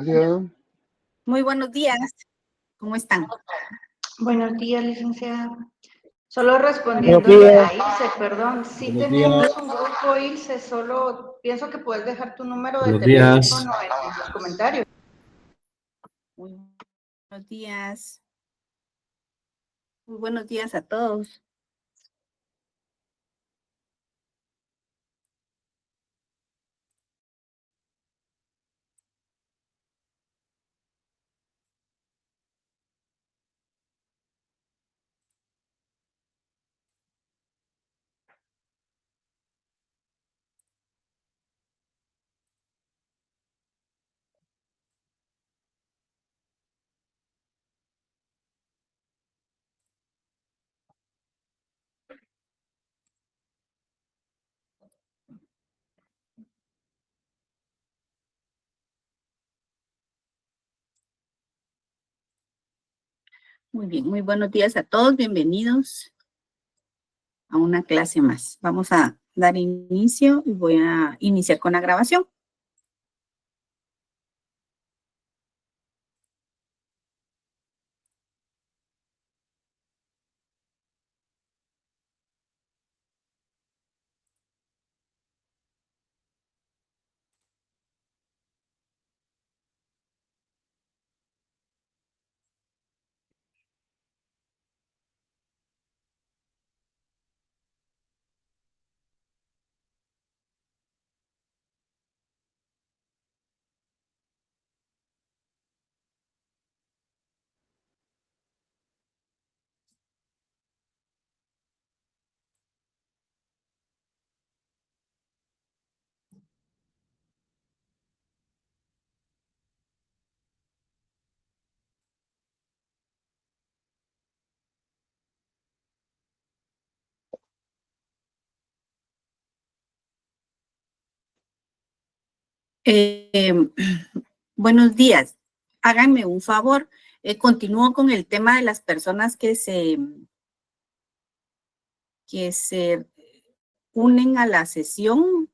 días. Muy buenos días. ¿Cómo están? Buenos días, licenciada. Solo respondiéndole a Ilse, perdón. Sí tenemos un grupo, Ilse, solo pienso que puedes dejar tu número de teléfono en los comentarios. Muy buenos días. Muy buenos días a todos. Muy bien, muy buenos días a todos. Bienvenidos a una clase más. Vamos a dar inicio y voy a iniciar con la grabación. Buenos días. Háganme un favor. Continúo con el tema de las personas que se unen a la sesión,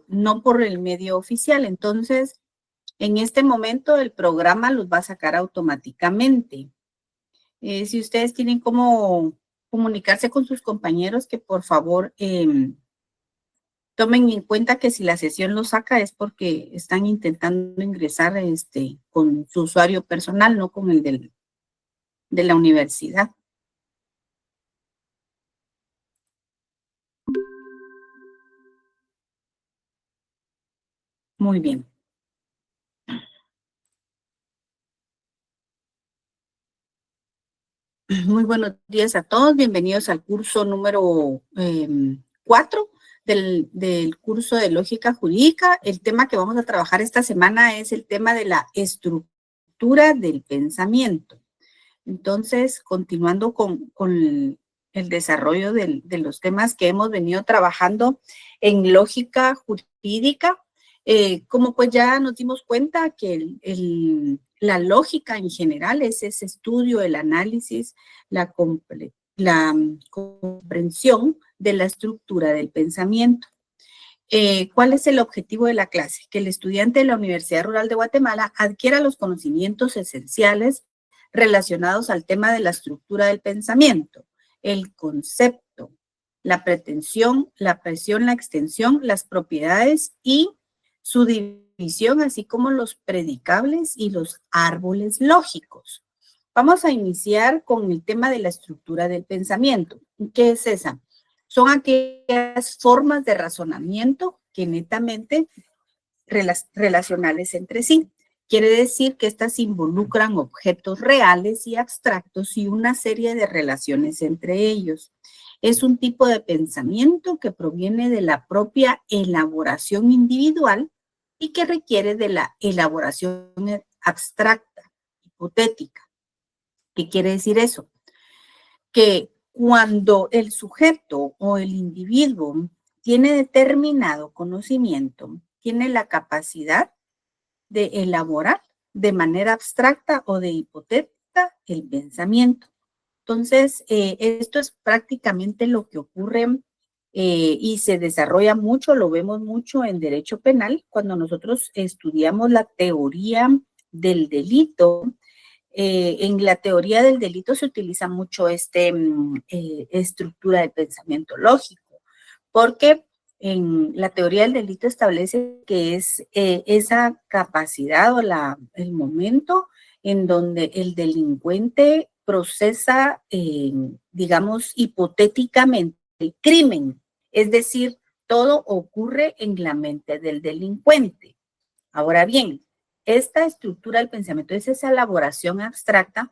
no por el medio oficial. Entonces, en este momento el programa los va a sacar automáticamente. Si ustedes tienen cómo comunicarse con sus compañeros, que por favor tomen en cuenta que si la sesión los saca es porque están intentando ingresar con su usuario personal, no con el de la universidad. Muy bien. Muy buenos días a todos. Bienvenidos al curso número 4 del curso de lógica jurídica. El tema que vamos a trabajar esta semana es el tema de la estructura del pensamiento. Entonces, continuando con el desarrollo de los temas que hemos venido trabajando en lógica jurídica, como pues ya nos dimos cuenta que la lógica en general es ese estudio, el análisis, la comprensión de la estructura del pensamiento. ¿Cuál es el objetivo de la clase? Que el estudiante de la Universidad Rural de Guatemala adquiera los conocimientos esenciales relacionados al tema de la estructura del pensamiento, el concepto, la pretensión, la presión, la extensión, las propiedades y su división, así como los predicables y los árboles lógicos. Vamos a iniciar con el tema de la estructura del pensamiento. ¿Qué es esa? Son aquellas formas de razonamiento que netamente relacionales entre sí. Quiere decir que estas involucran objetos reales y abstractos y una serie de relaciones entre ellos. Es un tipo de pensamiento que proviene de la propia elaboración individual y que requiere de la elaboración abstracta, hipotética. ¿Qué quiere decir eso? Que cuando el sujeto o el individuo tiene determinado conocimiento, tiene la capacidad de elaborar de manera abstracta o de hipotética el pensamiento. Entonces, esto es prácticamente lo que ocurre y se desarrolla mucho, lo vemos mucho en derecho penal, cuando nosotros estudiamos la teoría del delito. En la teoría del delito se utiliza mucho estructura del pensamiento lógico, porque en la teoría del delito establece que es esa capacidad o el momento en donde el delincuente procesa, digamos, hipotéticamente el crimen. Es decir, todo ocurre en la mente del delincuente. Ahora bien, esta estructura del pensamiento es esa elaboración abstracta.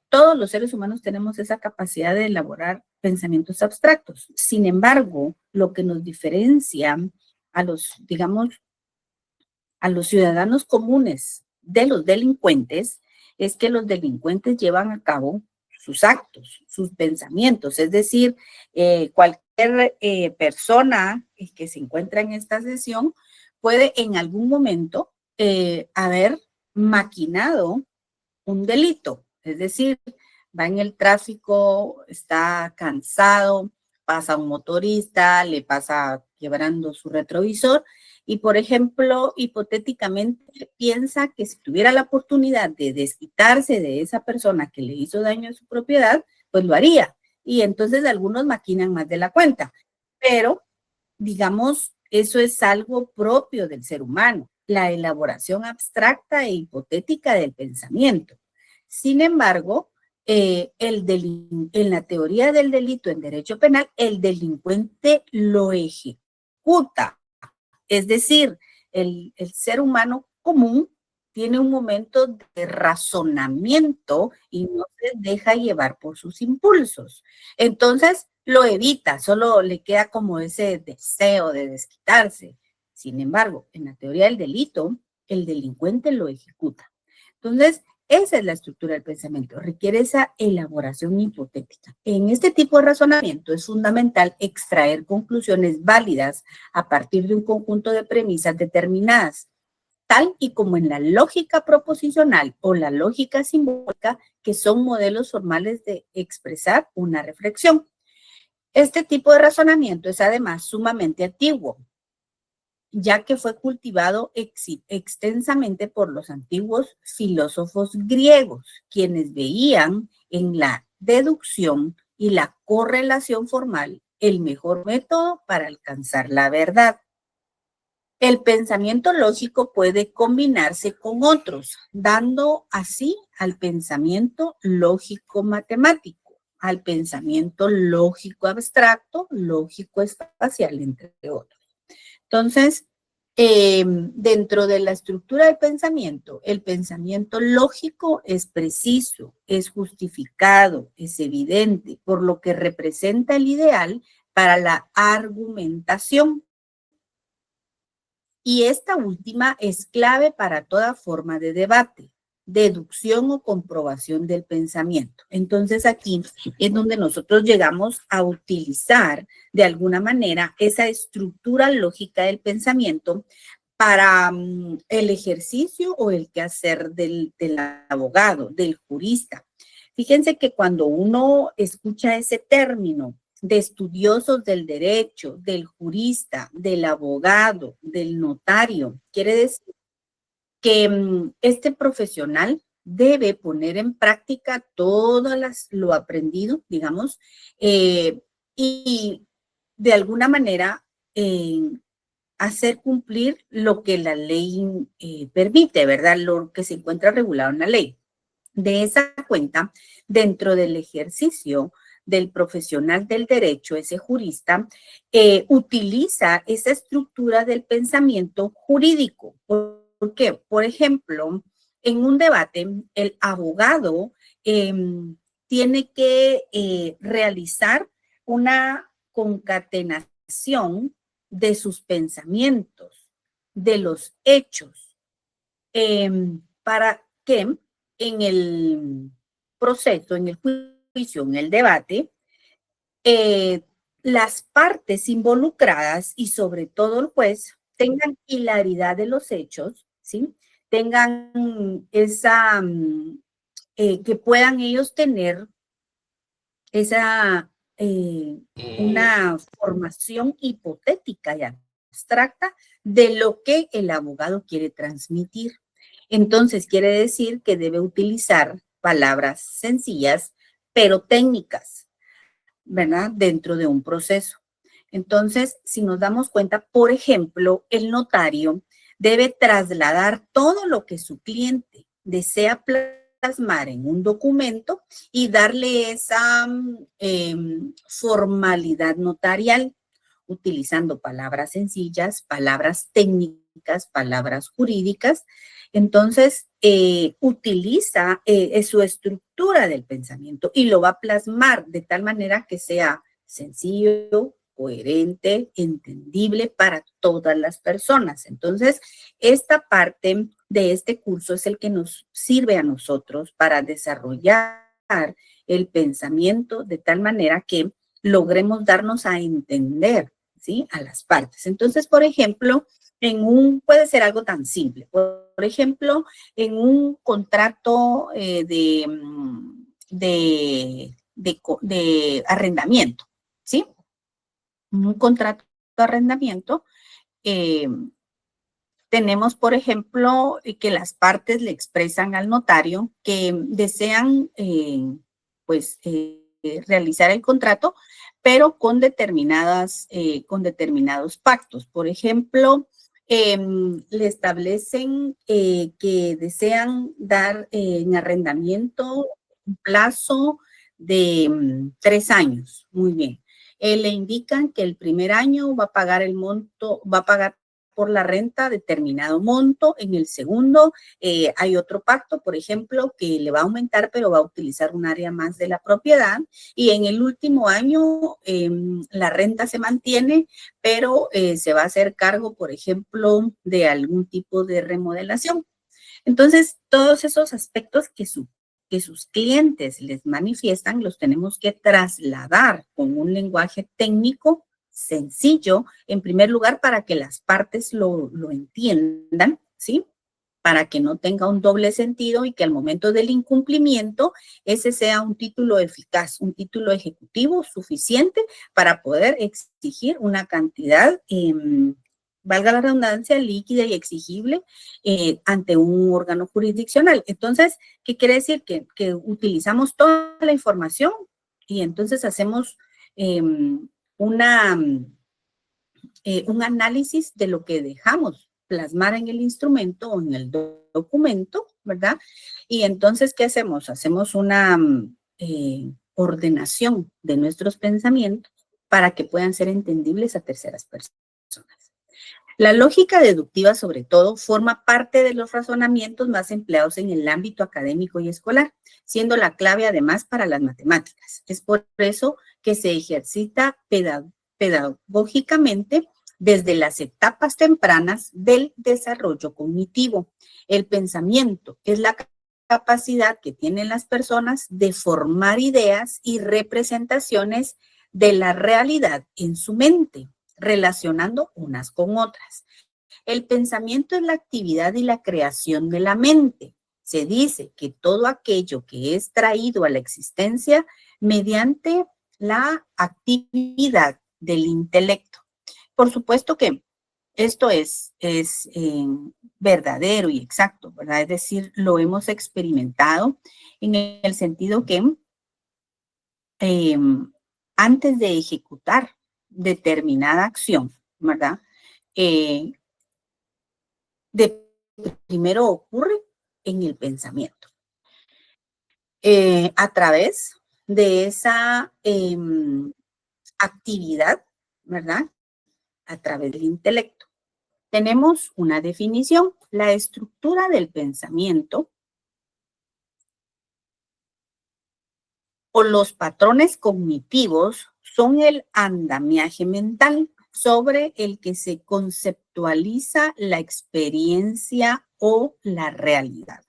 Todos los seres humanos tenemos esa capacidad de elaborar pensamientos abstractos. Sin embargo, lo que nos diferencia a los, digamos, a los ciudadanos comunes de los delincuentes es que los delincuentes llevan a cabo sus actos, sus pensamientos, es decir, cualquier persona que se encuentra en esta sesión puede en algún momento haber maquinado un delito, es decir, va en el tráfico, está cansado, pasa un motorista, le pasa quebrando su retrovisor y, por ejemplo, hipotéticamente piensa que si tuviera la oportunidad de desquitarse de esa persona que le hizo daño a su propiedad, pues lo haría. Y entonces algunos maquinan más de la cuenta, pero digamos, eso es algo propio del ser humano, la elaboración abstracta e hipotética del pensamiento. Sin embargo, en la teoría del delito en derecho penal, el delincuente lo ejecuta. Es decir, el ser humano común tiene un momento de razonamiento y no se deja llevar por sus impulsos. Entonces, lo evita, solo le queda como ese deseo de desquitarse. Sin embargo, en la teoría del delito, el delincuente lo ejecuta. Entonces, esa es la estructura del pensamiento, requiere esa elaboración hipotética. En este tipo de razonamiento es fundamental extraer conclusiones válidas a partir de un conjunto de premisas determinadas, tal y como en la lógica proposicional o la lógica simbólica, que son modelos formales de expresar una reflexión. Este tipo de razonamiento es además sumamente antiguo, ya que fue cultivado extensamente por los antiguos filósofos griegos, quienes veían en la deducción y la correlación formal el mejor método para alcanzar la verdad. El pensamiento lógico puede combinarse con otros, dando así al pensamiento lógico matemático, al pensamiento lógico abstracto, lógico espacial, entre otros. Entonces, dentro de la estructura del pensamiento, el pensamiento lógico es preciso, es justificado, es evidente, por lo que representa el ideal para la argumentación. Y esta última es clave para toda forma de debate, deducción o comprobación del pensamiento. Entonces aquí es donde nosotros llegamos a utilizar de alguna manera esa estructura lógica del pensamiento para el ejercicio o el quehacer del abogado, del jurista. Fíjense que cuando uno escucha ese término de estudiosos del derecho, del jurista, del abogado, del notario, quiere decir que este profesional debe poner en práctica todo lo aprendido, digamos, y de alguna manera hacer cumplir lo que la ley permite, ¿verdad? Lo que se encuentra regulado en la ley. De esa cuenta, dentro del ejercicio del profesional del derecho, ese jurista, utiliza esa estructura del pensamiento jurídico. ¿Por qué? Por ejemplo, en un debate, el abogado tiene que realizar una concatenación de sus pensamientos, de los hechos, para que en el proceso, en el juicio, en el debate, las partes involucradas y sobre todo el juez tengan hilaridad de los hechos, ¿sí? Tengan esa, que puedan ellos tener esa una formación hipotética y abstracta de lo que el abogado quiere transmitir. Entonces, quiere decir que debe utilizar palabras sencillas, pero técnicas, ¿verdad? Dentro de un proceso. Entonces, si nos damos cuenta, por ejemplo, el notario debe trasladar todo lo que su cliente desea plasmar en un documento y darle esa formalidad notarial, utilizando palabras sencillas, palabras técnicas, palabras jurídicas. Entonces, utiliza su estructura del pensamiento y lo va a plasmar de tal manera que sea sencillo, coherente, entendible para todas las personas. Entonces, esta parte de este curso es el que nos sirve a nosotros para desarrollar el pensamiento de tal manera que logremos darnos a entender, ¿sí? A las partes. Entonces, por ejemplo, puede ser algo tan simple. Por ejemplo, en un contrato de arrendamiento, ¿sí? Un contrato de arrendamiento, tenemos, por ejemplo, que las partes le expresan al notario que desean, realizar el contrato, pero con determinados pactos. Por ejemplo, le establecen que desean dar en arrendamiento un plazo de 3 años. Muy bien. Le indican que el primer año va a pagar el monto, va a pagar por la renta determinado monto. En el segundo hay otro pacto, por ejemplo, que le va a aumentar, pero va a utilizar un área más de la propiedad. Y en el último año la renta se mantiene, pero se va a hacer cargo, por ejemplo, de algún tipo de remodelación. Entonces, todos esos aspectos que sus clientes les manifiestan, los tenemos que trasladar con un lenguaje técnico sencillo, en primer lugar, para que las partes lo entiendan, ¿sí? Para que no tenga un doble sentido y que al momento del incumplimiento ese sea un título eficaz, un título ejecutivo suficiente para poder exigir una cantidad, valga la redundancia, líquida y exigible ante un órgano jurisdiccional. Entonces, ¿qué quiere decir? Que utilizamos toda la información y entonces hacemos un análisis de lo que dejamos plasmar en el instrumento o en el documento, ¿verdad? Y entonces, ¿qué hacemos? Hacemos una ordenación de nuestros pensamientos para que puedan ser entendibles a terceras personas. La lógica deductiva, sobre todo, forma parte de los razonamientos más empleados en el ámbito académico y escolar, siendo la clave además para las matemáticas. Es por eso que se ejercita pedagógicamente desde las etapas tempranas del desarrollo cognitivo. El pensamiento es la capacidad que tienen las personas de formar ideas y representaciones de la realidad en su mente, relacionando unas con otras. El pensamiento es la actividad y la creación de la mente. Se dice que todo aquello que es traído a la existencia mediante la actividad del intelecto. Por supuesto que esto es verdadero y exacto, ¿verdad? Es decir, lo hemos experimentado en el sentido que antes de ejecutar determinada acción, ¿verdad? Primero ocurre en el pensamiento. A través de esa actividad, ¿verdad? A través del intelecto. Tenemos una definición, la estructura del pensamiento o los patrones cognitivos son el andamiaje mental sobre el que se conceptualiza la experiencia o la realidad.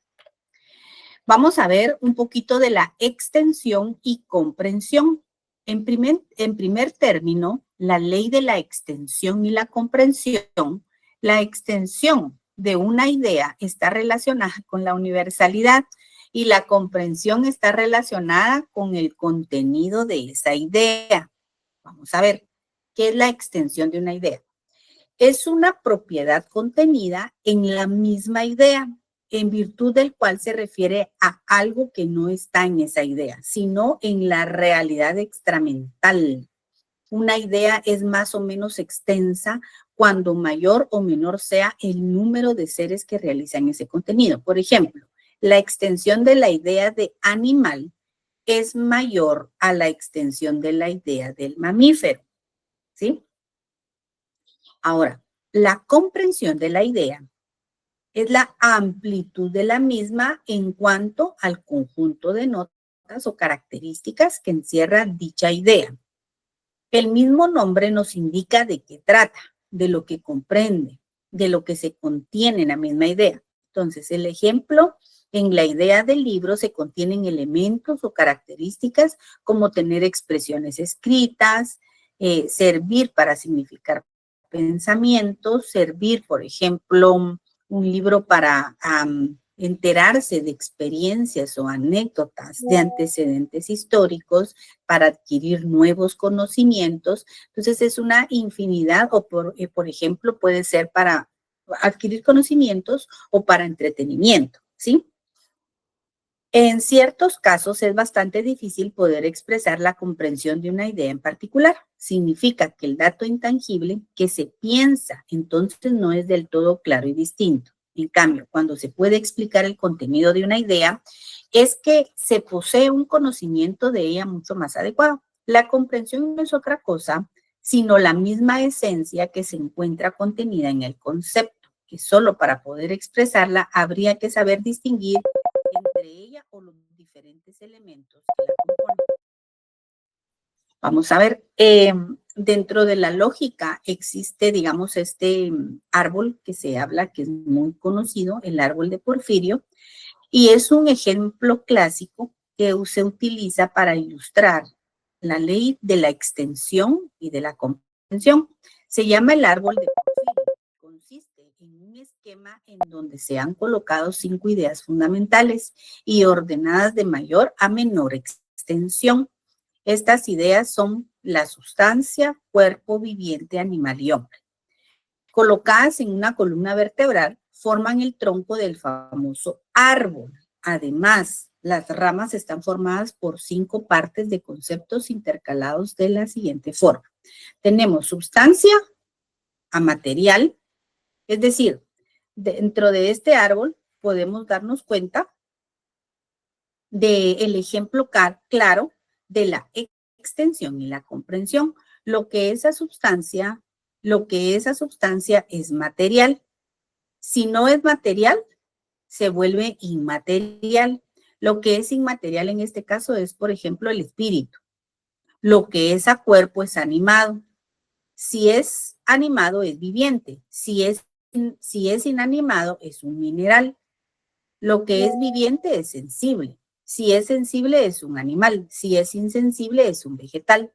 Vamos a ver un poquito de la extensión y comprensión. En primer término, la ley de la extensión y la comprensión. La extensión de una idea está relacionada con la universalidad Y la comprensión está relacionada con el contenido de esa idea. Vamos a ver, ¿qué es la extensión de una idea? Es una propiedad contenida en la misma idea, en virtud del cual se refiere a algo que no está en esa idea, sino en la realidad extramental. Una idea es más o menos extensa cuando mayor o menor sea el número de seres que realizan ese contenido. Por ejemplo, la extensión de la idea de animal es mayor a la extensión de la idea del mamífero, ¿sí? Ahora, la comprensión de la idea es la amplitud de la misma en cuanto al conjunto de notas o características que encierra dicha idea. El mismo nombre nos indica de qué trata, de lo que comprende, de lo que se contiene en la misma idea. Entonces, el ejemplo, en la idea del libro se contienen elementos o características como tener expresiones escritas, servir para significar pensamientos, servir, por ejemplo, un libro para enterarse de experiencias o anécdotas de antecedentes históricos, para adquirir nuevos conocimientos. Entonces es una infinidad, o por ejemplo puede ser para adquirir conocimientos o para entretenimiento, ¿sí? En ciertos casos es bastante difícil poder expresar la comprensión de una idea en particular. Significa que el dato intangible que se piensa entonces no es del todo claro y distinto. En cambio, cuando se puede explicar el contenido de una idea, es que se posee un conocimiento de ella mucho más adecuado. La comprensión no es otra cosa, sino la misma esencia que se encuentra contenida en el concepto, que solo para poder expresarla habría que saber distinguir entre ella o los diferentes elementos que la componen. Vamos a ver, dentro de la lógica existe, digamos, este árbol que se habla, que es muy conocido, el árbol de Porfirio, y es un ejemplo clásico que se utiliza para ilustrar la ley de la extensión y de la comprensión. Se llama el árbol de Porfirio. Consiste en un esquema en donde se han colocado 5 ideas fundamentales y ordenadas de mayor a menor extensión. Estas ideas son la sustancia, cuerpo viviente, animal y hombre. Colocadas en una columna vertebral, forman el tronco del famoso árbol. Además, las ramas están formadas por 5 partes de conceptos intercalados de la siguiente forma. Tenemos sustancia a material, es decir, dentro de este árbol podemos darnos cuenta del ejemplo claro de la extensión y la comprensión. Lo que esa sustancia es material. Si no es material, se vuelve inmaterial. Lo que es inmaterial en este caso es, por ejemplo, el espíritu. Lo que es a cuerpo es animado. Si es animado, es viviente. Si es inanimado, es un mineral. Lo que es viviente es sensible. Si es sensible, es un animal. Si es insensible, es un vegetal.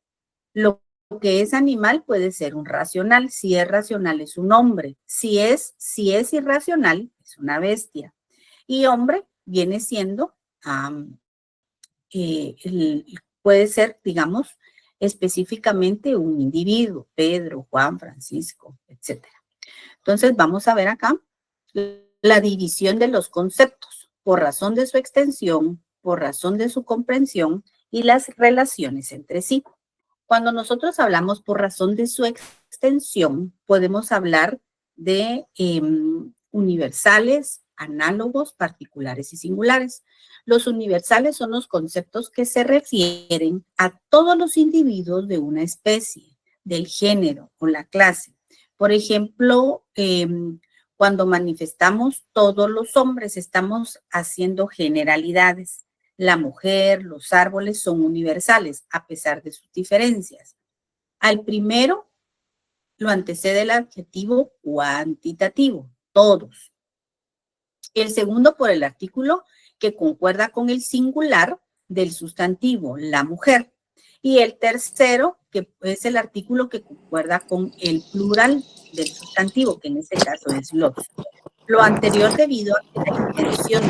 Lo que es animal puede ser un racional. Si es racional, es un hombre. Si es irracional, es una bestia. Y hombre viene siendo, puede ser, digamos, específicamente un individuo, Pedro, Juan, Francisco, etc. Entonces, vamos a ver acá la división de los conceptos por razón de su extensión, por razón de su comprensión y las relaciones entre sí. Cuando nosotros hablamos por razón de su extensión, podemos hablar de universales, análogos, particulares y singulares. Los universales son los conceptos que se refieren a todos los individuos de una especie, del género o la clase. Por ejemplo, cuando manifestamos todos los hombres, estamos haciendo generalidades. La mujer, los árboles son universales, a pesar de sus diferencias. Al primero lo antecede el adjetivo cuantitativo, todos. El segundo por el artículo que concuerda con el singular del sustantivo, la mujer. Y el tercero, que es el artículo que concuerda con el plural del sustantivo, que en este caso es los. Lo anterior debido a que la intención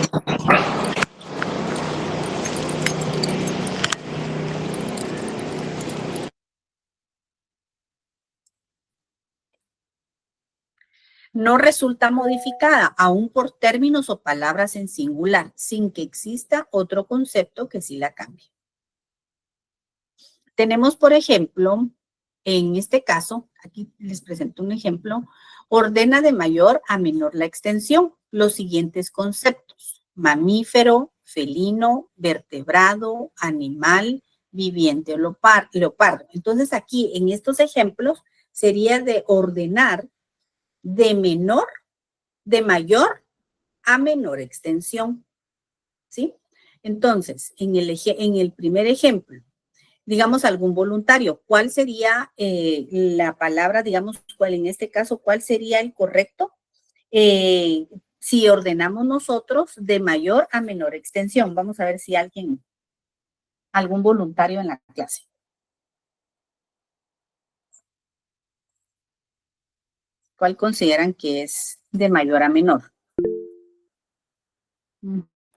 no resulta modificada, aún por términos o palabras en singular, sin que exista otro concepto que sí la cambie. Tenemos, por ejemplo, en este caso, aquí les presento un ejemplo, ordena de mayor a menor la extensión los siguientes conceptos: mamífero, felino, vertebrado, animal, viviente o leopardo. Entonces aquí en estos ejemplos sería de ordenar de mayor a menor extensión, ¿sí? Entonces, en el primer ejemplo, digamos algún voluntario, ¿cuál sería la palabra, digamos, cuál en este caso, cuál sería el correcto? Si ordenamos nosotros de mayor a menor extensión. Vamos a ver si algún voluntario en la clase. ¿Cuál consideran que es de mayor a menor?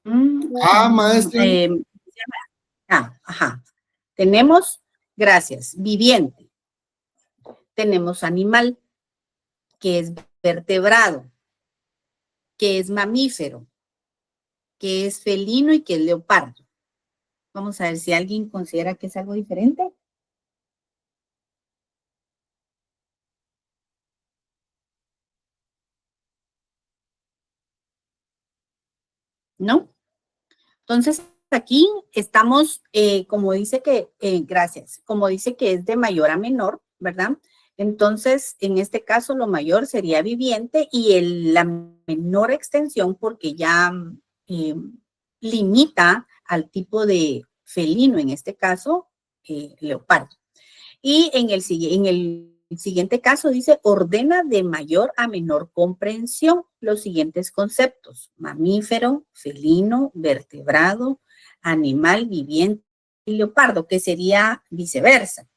Maestra. Ajá. Tenemos, gracias, viviente. Tenemos animal, que es vertebrado, que es mamífero, que es felino y que es leopardo. Vamos a ver si alguien considera que es algo diferente. ¿No? Entonces, aquí estamos, como dice que, gracias, como dice que es de mayor a menor, ¿verdad? Entonces, en este caso, lo mayor sería viviente y la menor extensión, porque ya limita al tipo de felino, en este caso, leopardo. Y en el siguiente caso dice, ordena de mayor a menor comprensión los siguientes conceptos: mamífero, felino, vertebrado, animal, viviente y leopardo, que sería viceversa.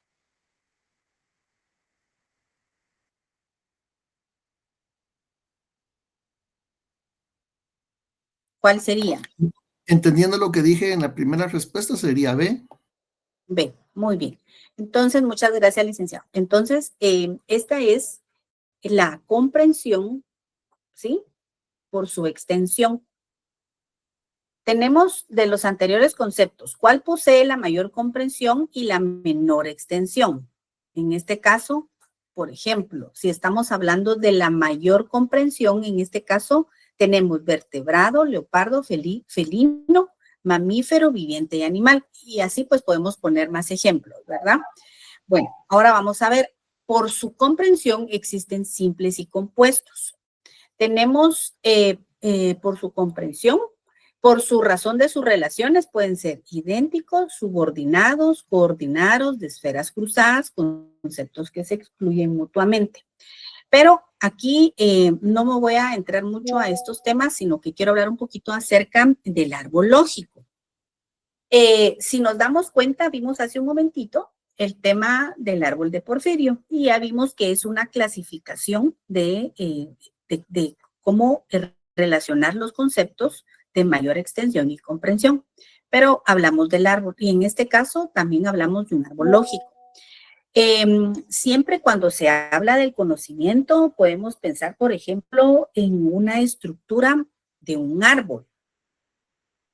¿Cuál sería? Entendiendo lo que dije en la primera respuesta, sería B. B, muy bien. Entonces, muchas gracias, licenciado. Entonces, esta es la comprensión, ¿sí? Por su extensión. Tenemos de los anteriores conceptos, ¿cuál posee la mayor comprensión y la menor extensión? En este caso, por ejemplo, si estamos hablando de la mayor comprensión, en este caso tenemos vertebrado, leopardo, felino, mamífero, viviente y animal. Y así pues podemos poner más ejemplos, ¿verdad? Bueno, ahora vamos a ver, por su comprensión existen simples y compuestos. Tenemos por su comprensión, por su razón de sus relaciones, pueden ser idénticos, subordinados, coordinados, de esferas cruzadas, conceptos que se excluyen mutuamente. Pero aquí no me voy a entrar mucho a estos temas, sino que quiero hablar un poquito acerca del árbol lógico. Si nos damos cuenta, vimos hace un momentito el tema del árbol de Porfirio y ya vimos que es una clasificación de cómo relacionar los conceptos de mayor extensión y comprensión. Pero hablamos del árbol y en este caso también hablamos de un árbol lógico. Siempre cuando se habla del conocimiento podemos pensar, por ejemplo, en una estructura de un árbol.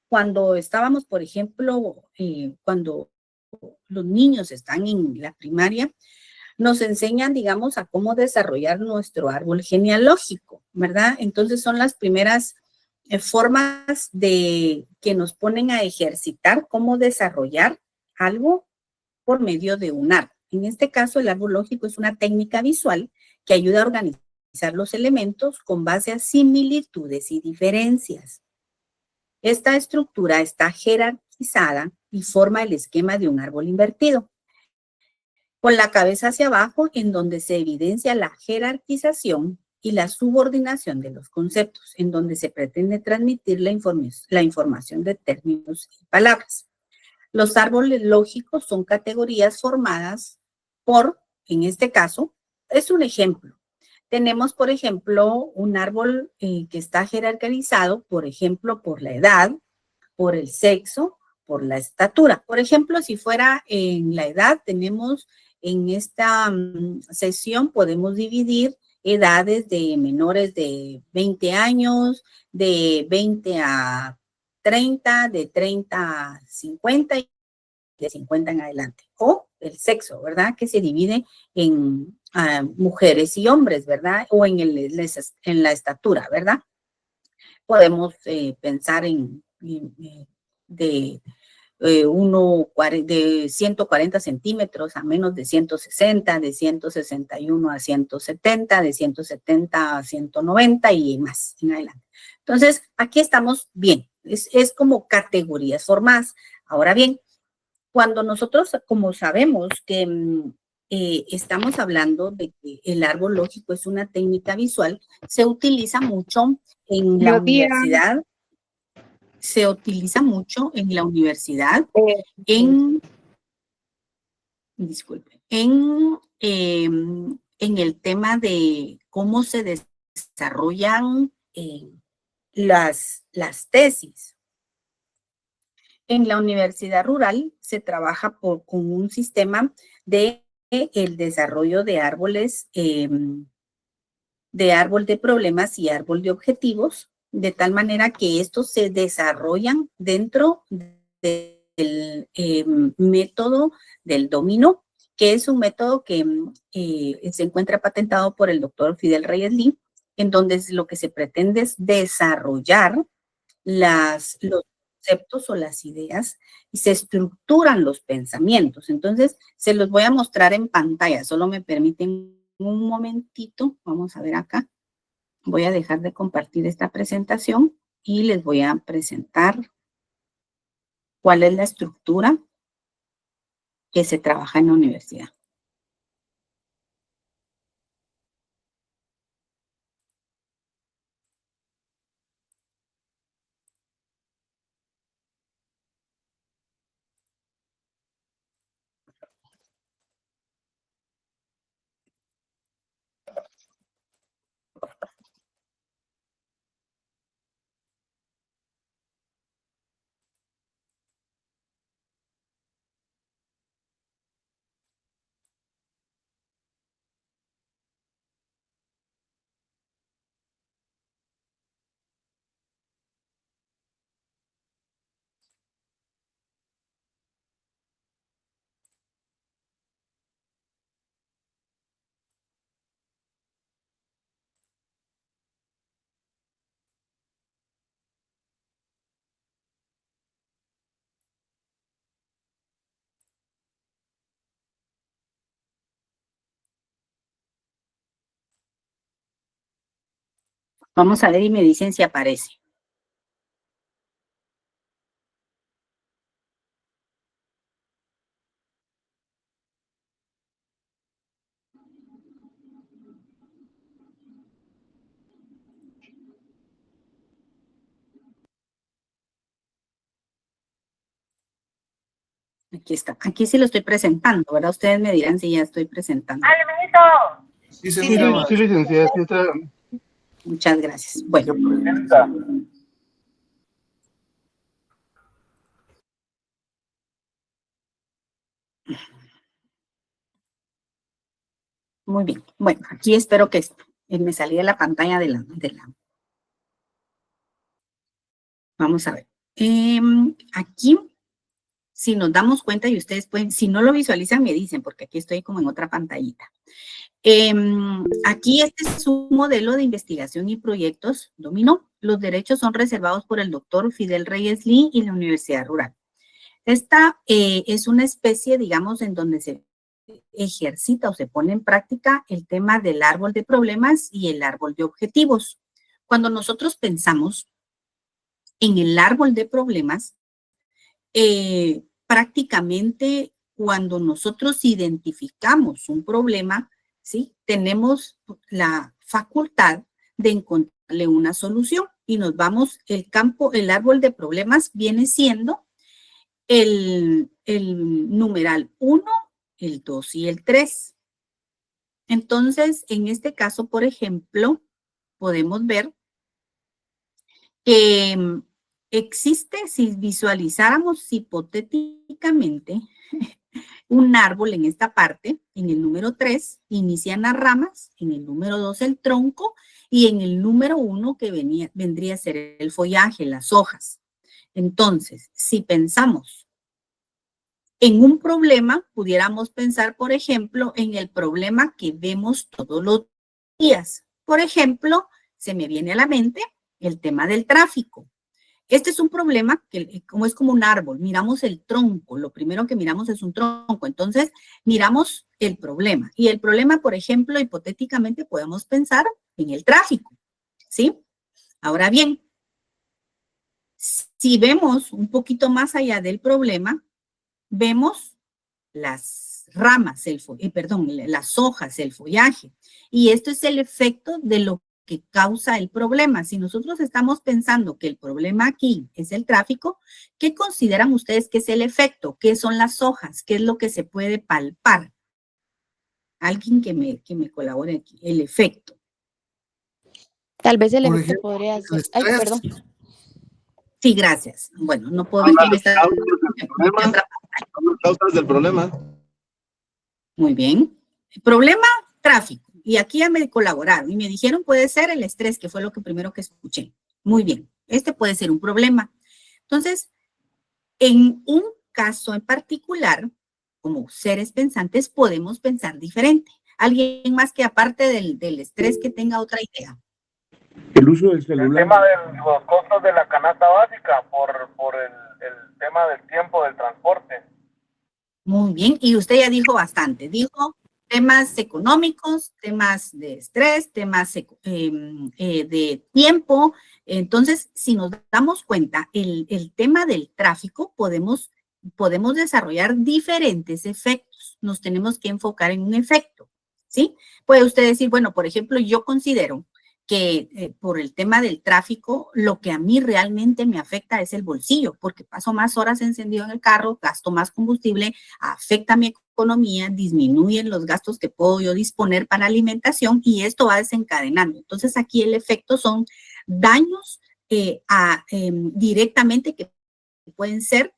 Cuando estábamos, por ejemplo, cuando los niños están en la primaria, nos enseñan, digamos, a cómo desarrollar nuestro árbol genealógico, ¿verdad? Entonces son las primeras formas que nos ponen a ejercitar cómo desarrollar algo por medio de un árbol. En este caso, el árbol lógico es una técnica visual que ayuda a organizar los elementos con base a similitudes y diferencias. Esta estructura está jerarquizada y forma el esquema de un árbol invertido, con la cabeza hacia abajo, en donde se evidencia la jerarquización y la subordinación de los conceptos, en donde se pretende transmitir la información de términos y palabras. Los árboles lógicos son categorías formadas por, en este caso, es un ejemplo. Tenemos, por ejemplo, un árbol que está jerarquizado, por ejemplo, por la edad, por el sexo, por la estatura. Por ejemplo, si fuera en la edad, tenemos en esta sesión, podemos dividir edades de menores de 20 años, de 20 a 30, de 30 a 50 y de 50 en adelante. O el sexo, ¿verdad? Que se divide en mujeres y hombres, ¿verdad? O en la estatura, ¿verdad? Podemos pensar de de 140 centímetros a menos de 160, de 161 a 170, de 170 a 190 y más en adelante. Entonces, aquí estamos bien. Es como categorías formadas. Ahora bien, cuando nosotros, como sabemos que estamos hablando de que el árbol lógico es una técnica visual, se utiliza mucho en la universidad. Se utiliza mucho en la universidad, disculpe, en el tema de cómo se desarrollan las tesis. En la universidad rural se trabaja con un sistema de el desarrollo de árboles, de árbol de problemas y árbol de objetivos, de tal manera que estos se desarrollan dentro del método del dominó, que es un método que se encuentra patentado por el doctor Fidel Reyes Lee, en donde lo que se pretende es desarrollar los conceptos o las ideas y se estructuran los pensamientos. Entonces, se los voy a mostrar en pantalla. Solo me permiten un momentito. Vamos a ver acá. Voy a dejar de compartir esta presentación y les voy a presentar cuál es la estructura que se trabaja en la universidad. Vamos a ver y me dicen si aparece. Aquí está. Aquí sí lo estoy presentando, ¿verdad? Ustedes me dirán si ya estoy presentando. Sí, se mira. Sí, licenciada, sí está. Muchas gracias. Bueno. Muy bien. Bueno, aquí espero que me salí de la pantalla de la. Vamos a ver. Aquí, si nos damos cuenta y ustedes pueden, si no lo visualizan, me dicen, porque aquí estoy como en otra pantallita. Aquí este es un modelo de investigación y proyectos dominó. Los derechos son reservados por el doctor Fidel Reyes Lee y la Universidad Rural. Esta es una especie, digamos, en donde se ejercita o se pone en práctica el tema del árbol de problemas y el árbol de objetivos. Cuando nosotros pensamos en el árbol de problemas, prácticamente cuando nosotros identificamos un problema, ¿sí? Tenemos la facultad de encontrarle una solución y nos vamos, el árbol de problemas viene siendo el numeral 1, el 2 y el 3. Entonces, en este caso, por ejemplo, podemos ver que existe, si visualizáramos hipotéticamente, un árbol en esta parte, en el número 3 inician las ramas, en el número 2 el tronco y en el número 1 que vendría a ser el follaje, las hojas. Entonces, si pensamos en un problema, pudiéramos pensar, por ejemplo, en el problema que vemos todos los días. Por ejemplo, se me viene a la mente el tema del tráfico. Este es un problema que como es como un árbol, miramos el tronco, lo primero que miramos es un tronco, entonces miramos el problema. Y el problema, por ejemplo, hipotéticamente podemos pensar en el tráfico, ¿sí? Ahora bien, si vemos un poquito más allá del problema, vemos las ramas, las hojas, el follaje. Y esto es el efecto de lo que causa el problema. Si nosotros estamos pensando que el problema aquí es el tráfico, ¿qué consideran ustedes que es el efecto? ¿Qué son las hojas? ¿Qué es lo que se puede palpar? Alguien que me colabore aquí. El efecto. Tal vez el Por efecto ejemplo, podría el ser... Ay, estrés. perdón. Sí, gracias. Bueno, no puedo ver quién está. Las causas del problema. Muy bien. Problema, tráfico. Y aquí ya me colaboraron y me dijeron puede ser el estrés, que fue lo que primero que escuché. Muy bien. Este puede ser un problema. Entonces, en un caso en particular, como seres pensantes, podemos pensar diferente. ¿Alguien más que aparte del estrés que tenga otra idea? El uso del celular. El tema de los costos de la canasta básica por el tema del tiempo del transporte. Muy bien, y usted ya dijo bastante, dijo temas económicos, temas de estrés, temas de tiempo. Entonces, si nos damos cuenta, el tema del tráfico podemos desarrollar diferentes efectos. Nos tenemos que enfocar en un efecto, ¿sí? Puede usted decir, bueno, por ejemplo, yo considero que por el tema del tráfico, lo que a mí realmente me afecta es el bolsillo, porque paso más horas encendido en el carro, gasto más combustible, afecta mi economía, disminuyen los gastos que puedo yo disponer para alimentación y esto va desencadenando. Entonces, aquí el efecto son daños directamente que pueden ser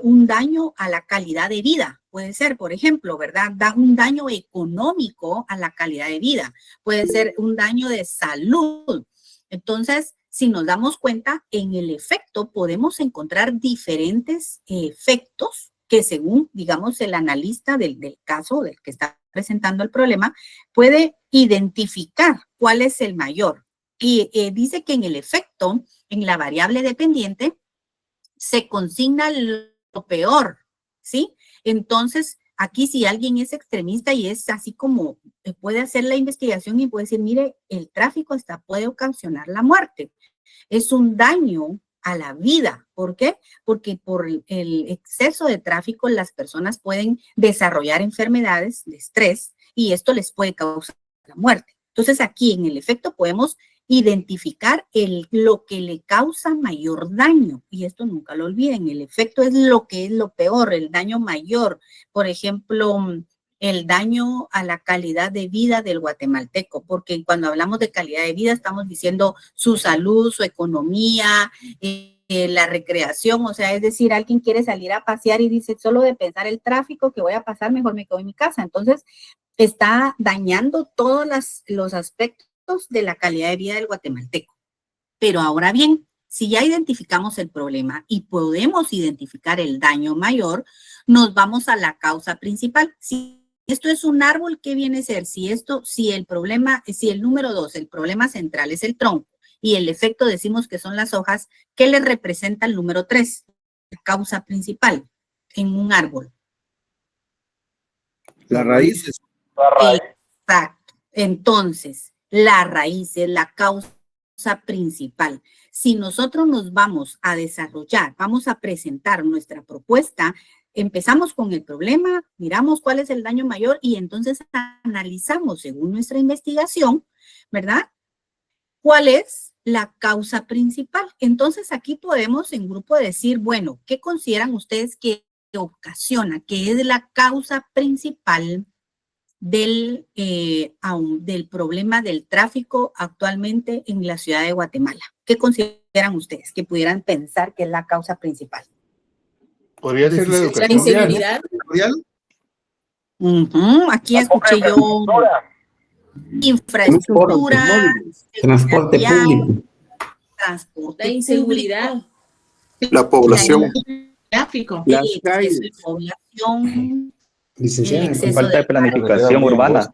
un daño a la calidad de vida, puede ser, por ejemplo, ¿verdad? Da un daño económico a la calidad de vida, puede ser un daño de salud. Entonces, si nos damos cuenta, en el efecto podemos encontrar diferentes efectos que según, digamos, el analista del caso, del que está presentando el problema, puede identificar cuál es el mayor. Y dice que en el efecto, en la variable dependiente, se consigna lo peor, ¿sí? Entonces, aquí si alguien es extremista y es así como puede hacer la investigación y puede decir, mire, el tráfico hasta puede ocasionar la muerte. Es un daño a la vida. ¿Por qué? Porque por el exceso de tráfico las personas pueden desarrollar enfermedades de estrés y esto les puede causar la muerte. Entonces, aquí en el efecto podemos identificar lo que le causa mayor daño. Y esto nunca lo olviden, el efecto es lo que es lo peor, el daño mayor. Por ejemplo, el daño a la calidad de vida del guatemalteco, porque cuando hablamos de calidad de vida estamos diciendo su salud, su economía, la recreación, o sea, es decir, alguien quiere salir a pasear y dice, solo de pensar el tráfico que voy a pasar, mejor me quedo en mi casa. Entonces, está dañando todos los aspectos de la calidad de vida del guatemalteco. Pero ahora bien, si ya identificamos el problema y podemos identificar el daño mayor, nos vamos a la causa principal. Si esto es un árbol, ¿qué viene a ser? Si el número 2, el problema central es el tronco y el efecto decimos que son las hojas, ¿qué le representa el número 3? La causa principal en un árbol. Las raíces. Exacto. Entonces, la raíz es la causa principal. Si nosotros nos vamos a desarrollar, vamos a presentar nuestra propuesta, empezamos con el problema, miramos cuál es el daño mayor y entonces analizamos según nuestra investigación, ¿verdad? ¿Cuál es la causa principal? Entonces aquí podemos en grupo decir, bueno, ¿qué consideran ustedes que ocasiona, que es la causa principal del problema del tráfico actualmente en la ciudad de Guatemala? ¿Qué consideran ustedes que pudieran pensar que es la causa principal? Podría ser la educación. La inseguridad. Aquí escuché yo infraestructura, transporte vial, público, transporte La inseguridad. La población. Tráfico. el Las exceso calles. de población, licenciada, el exceso Falta de de planificación urbana.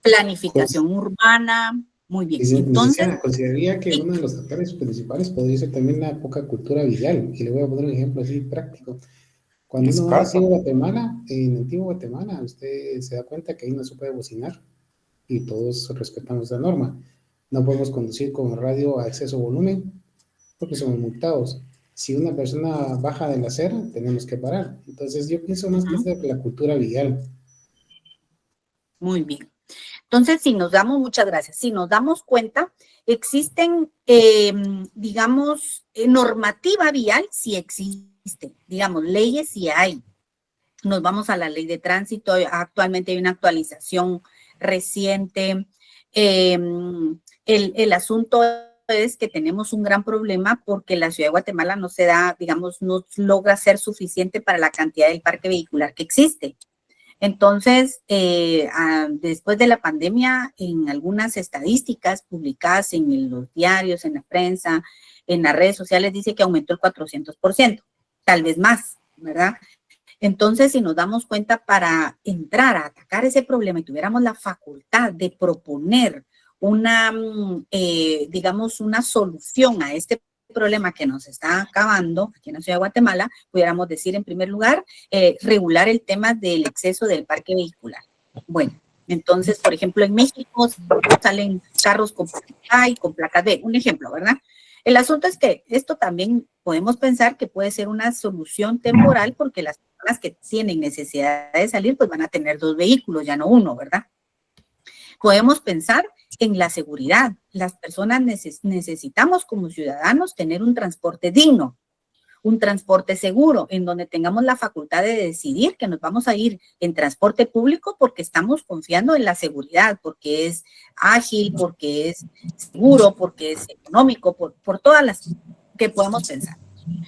planificación urbana. Muy bien. Entonces, licenciada, consideraría que uno de los factores principales podría ser también la poca cultura vial. Y le voy a poner un ejemplo así práctico. Cuando uno va hacia Guatemala, en Antiguo Guatemala, usted se da cuenta que ahí no se puede bocinar y todos respetamos la norma. No podemos conducir con radio a exceso volumen porque somos multados. Si una persona baja de la acera, tenemos que parar. Entonces yo pienso más que es de la cultura vial. muy bien. Entonces, muchas gracias, si nos damos cuenta, existen, digamos, normativa vial, sí existe, digamos, leyes sí hay. Nos vamos a la ley de tránsito, actualmente hay una actualización reciente. El asunto es que tenemos un gran problema porque la ciudad de Guatemala no se da, digamos, no logra ser suficiente para la cantidad del parque vehicular que existe. Entonces, después de la pandemia, en algunas estadísticas publicadas en los diarios, en la prensa, en las redes sociales, dice que aumentó el 400%, tal vez más, ¿verdad? Entonces, si nos damos cuenta, para entrar a atacar ese problema y tuviéramos la facultad de proponer una, digamos, una solución a este problema que nos está acabando aquí en la ciudad de Guatemala, pudiéramos decir en primer lugar, regular el tema del exceso del parque vehicular. Bueno, entonces, por ejemplo, en México salen carros con placa A y con placa B, un ejemplo, ¿verdad? El asunto es que esto también podemos pensar que puede ser una solución temporal porque las personas que tienen necesidad de salir pues van a tener 2 vehículos, ya no uno, ¿verdad? Podemos pensar en la seguridad. Las personas necesitamos como ciudadanos tener un transporte digno, un transporte seguro, en donde tengamos la facultad de decidir que nos vamos a ir en transporte público porque estamos confiando en la seguridad, porque es ágil, porque es seguro, porque es económico, por todas las que podemos pensar.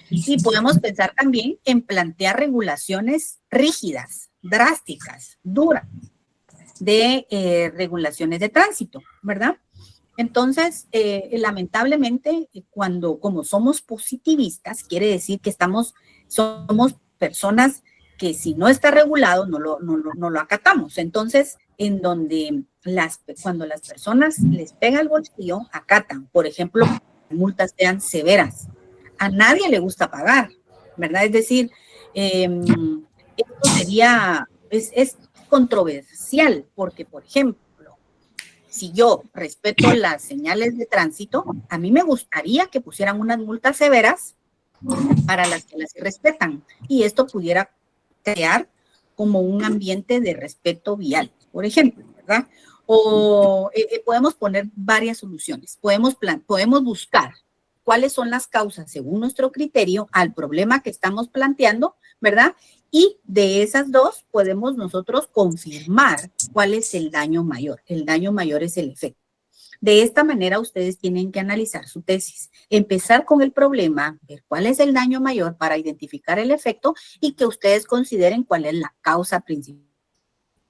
Y podemos pensar también en plantear regulaciones rígidas, drásticas, duras, de regulaciones de tránsito, ¿verdad? Entonces, lamentablemente, como somos positivistas, quiere decir que somos personas que si no está regulado, no lo acatamos. Entonces, cuando las personas les pega el bolsillo, acatan. Por ejemplo, multas sean severas. A nadie le gusta pagar, ¿verdad? Es decir, esto es controversial, porque, por ejemplo, si yo respeto las señales de tránsito, a mí me gustaría que pusieran unas multas severas para las que las respetan, y esto pudiera crear como un ambiente de respeto vial, por ejemplo, ¿verdad? O podemos poner varias soluciones, podemos buscar cuáles son las causas, según nuestro criterio, al problema que estamos planteando, ¿verdad? Y de esas dos podemos nosotros confirmar cuál es el daño mayor. El daño mayor es el efecto. De esta manera ustedes tienen que analizar su tesis, empezar con el problema, ver cuál es el daño mayor para identificar el efecto y que ustedes consideren cuál es la causa principal,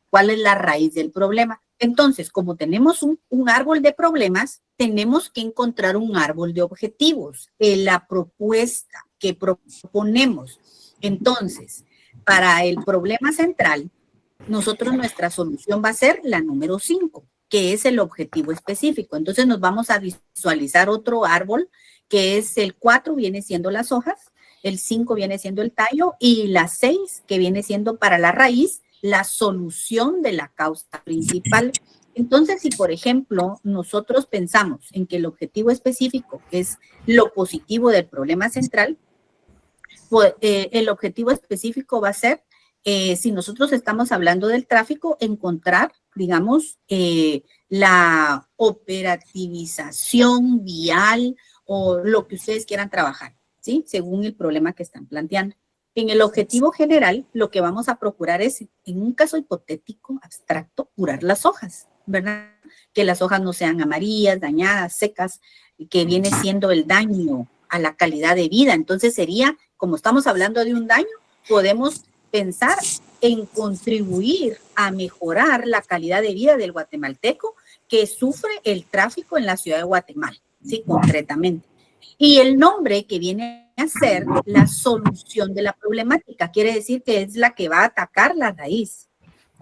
cuál es la raíz del problema. Entonces, como tenemos un árbol de problemas, tenemos que encontrar un árbol de objetivos, la propuesta que proponemos. Entonces, para el problema central, nuestra solución va a ser la número 5, que es el objetivo específico. Entonces nos vamos a visualizar otro árbol, que es el 4, viene siendo las hojas, el 5 viene siendo el tallo, y la 6, que viene siendo para la raíz, la solución de la causa principal. Entonces, si por ejemplo nosotros pensamos en que el objetivo específico es lo positivo del problema central, pues, el objetivo específico va a ser, si nosotros estamos hablando del tráfico, encontrar, digamos, la operativización vial o lo que ustedes quieran trabajar, ¿sí? Según el problema que están planteando. En el objetivo general, lo que vamos a procurar es, en un caso hipotético, abstracto, curar las hojas, ¿verdad? Que las hojas no sean amarillas, dañadas, secas, que viene siendo el daño a la calidad de vida. Entonces sería, como estamos hablando de un daño, podemos pensar en contribuir a mejorar la calidad de vida del guatemalteco que sufre el tráfico en la ciudad de Guatemala, ¿sí? Concretamente. Y el nombre que viene a ser la solución de la problemática, quiere decir que es la que va a atacar la raíz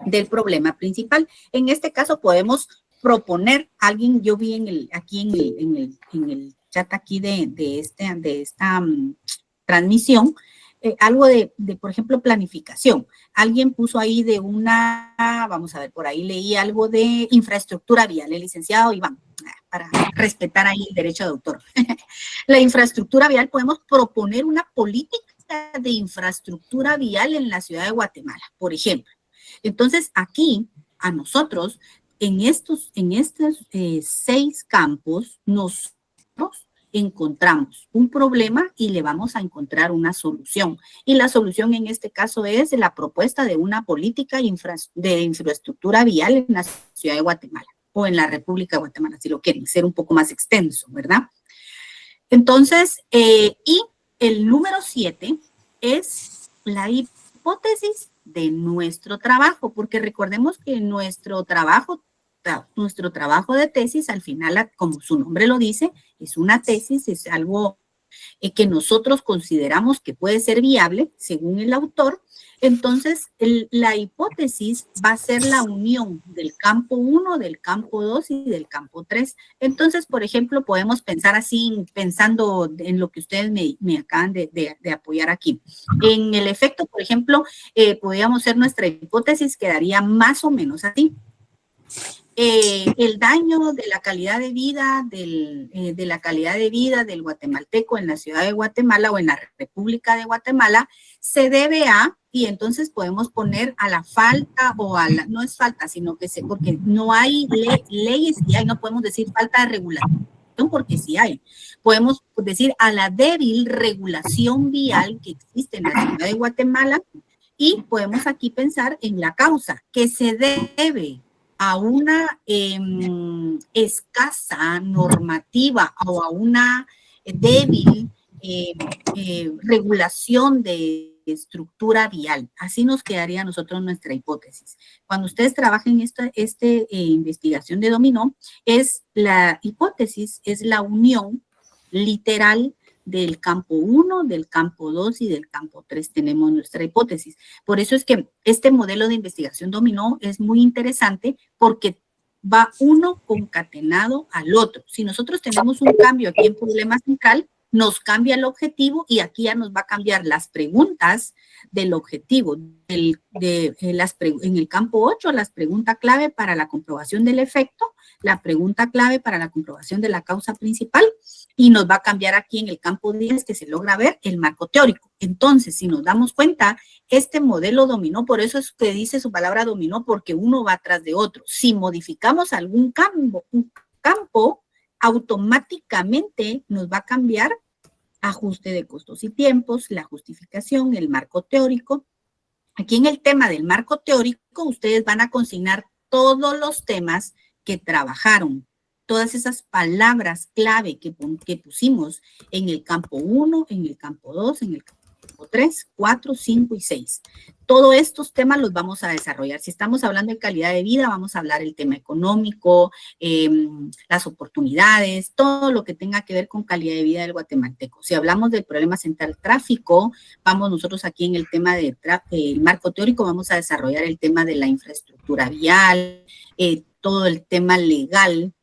del problema principal. En este caso podemos proponer, alguien, yo vi aquí en el chat aquí de esta transmisión, algo de, por ejemplo, planificación. Alguien puso ahí de vamos a ver, por ahí leí algo de infraestructura vial, el licenciado Iván, para respetar ahí el derecho de autor. La infraestructura vial, podemos proponer una política de infraestructura vial en la ciudad de Guatemala, por ejemplo. Entonces, aquí, a nosotros, en estos 6 campos, nosotros encontramos un problema y le vamos a encontrar una solución. Y la solución en este caso es la propuesta de una política de infraestructura vial en la ciudad de Guatemala o en la República de Guatemala, si lo quieren ser un poco más extenso, ¿verdad? Entonces, y el número 7 es la hipótesis de nuestro trabajo, porque recordemos que nuestro trabajo de tesis, al final, como su nombre lo dice, es una tesis, es algo que nosotros consideramos que puede ser viable, según el autor. Entonces, la hipótesis va a ser la unión del campo 1, del campo 2 y del campo 3. Entonces, por ejemplo, podemos pensar así, pensando en lo que ustedes me acaban de apoyar aquí. En el efecto, por ejemplo, podríamos hacer nuestra hipótesis, quedaría más o menos así. El daño de la calidad de vida del guatemalteco en la ciudad de Guatemala o en la República de Guatemala se debe a, y entonces podemos poner a la falta o a la, no es falta, sino que porque no hay leyes y no podemos decir falta de regulación, porque sí hay. Podemos decir a la débil regulación vial que existe en la ciudad de Guatemala y podemos aquí pensar en la causa que se debe a una escasa normativa o a una débil regulación de estructura vial. Así nos quedaría a nosotros nuestra hipótesis. Cuando ustedes trabajen esta investigación de dominó, la hipótesis es la unión literal del campo 1, del campo 2 y del campo 3 tenemos nuestra hipótesis. Por eso es que este modelo de investigación dominó es muy interesante porque va uno concatenado al otro. Si nosotros tenemos un cambio aquí en problema central, nos cambia el objetivo y aquí ya nos va a cambiar las preguntas del objetivo. En el campo 8, las preguntas clave para la comprobación del efecto, la pregunta clave para la comprobación de la causa principal, y nos va a cambiar aquí en el campo 10 que se logra ver el marco teórico. Entonces, si nos damos cuenta, este modelo dominó, por eso es que dice su palabra dominó, porque uno va atrás de otro. Si modificamos algún campo, automáticamente nos va a cambiar ajuste de costos y tiempos, la justificación, el marco teórico. Aquí en el tema del marco teórico, ustedes van a consignar todos los temas que trabajaron, todas esas palabras clave que pusimos en el campo 1, en el campo 2, en el campo 3, 4, 5 y 6. Todos estos temas los vamos a desarrollar. Si estamos hablando de calidad de vida, vamos a hablar del tema económico, las oportunidades, todo lo que tenga que ver con calidad de vida del guatemalteco. Si hablamos del problema central tráfico, vamos nosotros aquí en el tema del marco teórico, vamos a desarrollar el tema de la infraestructura vial, todo el tema legal,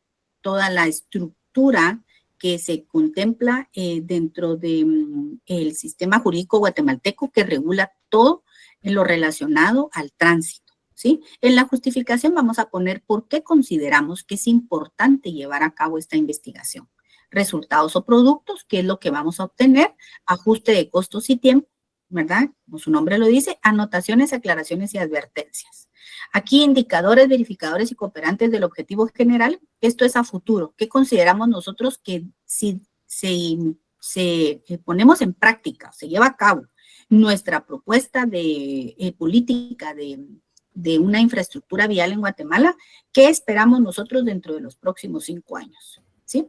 toda la estructura que se contempla dentro del sistema jurídico guatemalteco que regula todo lo relacionado al tránsito, ¿sí? En la justificación vamos a poner por qué consideramos que es importante llevar a cabo esta investigación. Resultados o productos, qué es lo que vamos a obtener, ajuste de costos y tiempo, ¿verdad? Como su nombre lo dice, anotaciones, aclaraciones y advertencias. Aquí indicadores, verificadores y cooperantes del objetivo general. Esto es a futuro. ¿Qué consideramos nosotros que si se ponemos en práctica, se lleva a cabo nuestra propuesta de política de una infraestructura vial en Guatemala, qué esperamos nosotros dentro de los próximos 5 años? ¿Sí?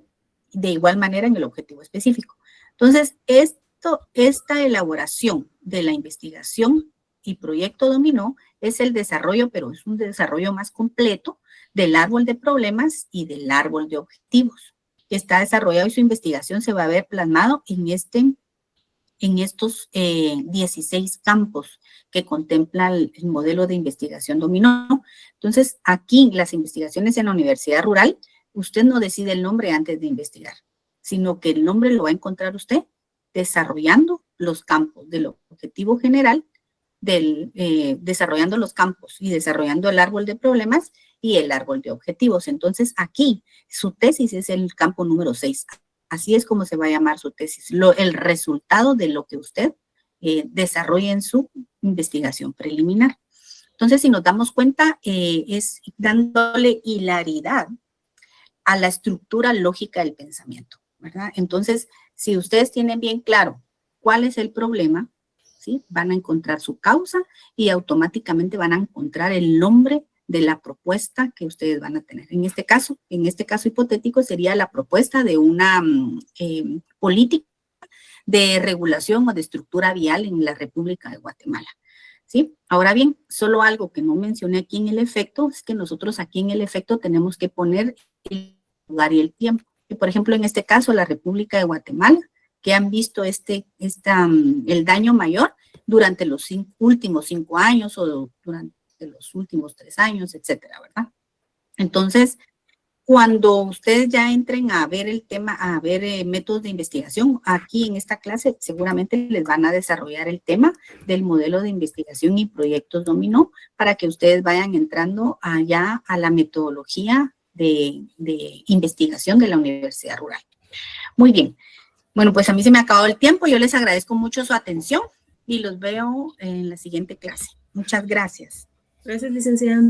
De igual manera en el objetivo específico. Entonces, esta elaboración de la investigación y proyecto dominó es el desarrollo, pero es un desarrollo más completo del árbol de problemas y del árbol de objetivos, que está desarrollado y su investigación se va a ver plasmado en estos 16 campos que contempla el modelo de investigación dominó. Entonces, aquí las investigaciones en la Universidad Rural, usted no decide el nombre antes de investigar, sino que el nombre lo va a encontrar usted desarrollando los campos del objetivo general, desarrollando los campos y desarrollando el árbol de problemas y el árbol de objetivos. Entonces, aquí su tesis es el campo número 6. Así es como se va a llamar su tesis, el resultado de lo que usted desarrolla en su investigación preliminar. Entonces, si nos damos cuenta, es dándole hilaridad a la estructura lógica del pensamiento, ¿verdad? Entonces, si ustedes tienen bien claro cuál es el problema, ¿sí? Van a encontrar su causa y automáticamente van a encontrar el nombre de la propuesta que ustedes van a tener. En este caso hipotético sería la propuesta de una política de regulación o de estructura vial en la República de Guatemala, ¿sí? Ahora bien, solo algo que no mencioné aquí en el efecto es que nosotros aquí en el efecto tenemos que poner el lugar y el tiempo. Y por ejemplo, en este caso, la República de Guatemala, que han visto el daño mayor durante los últimos 5 años o durante los últimos 3 años, etcétera, ¿verdad? Entonces, cuando ustedes ya entren a ver el tema, a ver métodos de investigación, aquí en esta clase seguramente les van a desarrollar el tema del modelo de investigación y proyectos dominó para que ustedes vayan entrando allá a la metodología de investigación de la Universidad Rural. Muy bien. Bueno, pues a mí se me ha acabado el tiempo. Yo les agradezco mucho su atención y los veo en la siguiente clase. Muchas gracias. Gracias, licenciada.